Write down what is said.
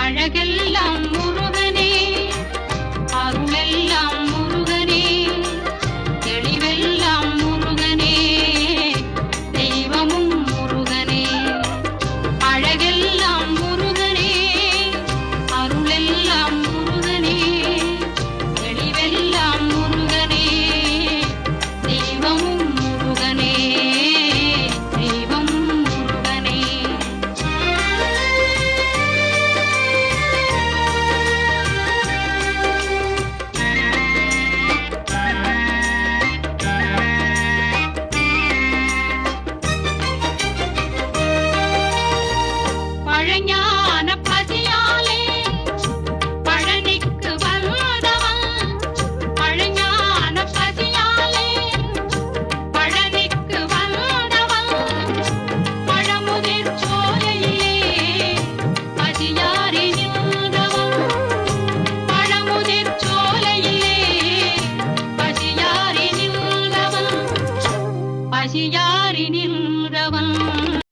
அழகெல்லாம் முருகனே, அருளெல்லாம் முருகனே, தெளிவெல்லாம் முருகனே, தெய்வமும் முருகனே. அழகெல்லாம் முருகனே, அருளெல்லாம் முருகனே, தெளிவெல்லாம் முருகனே, தெய்வமும் முருகனே, தெய்வம் முருகனே. பழஞான பசியாலே பழனிக்கு வந்தவன், பழஞான பசியாலே பழனிக்கு வந்தவன், பழமுதிர் சோலையிலே பசியாரி நின்றவன், பழமுதிர் சோலையிலே பசியாரி நின்றவன், பசியாரி நின்றவன்.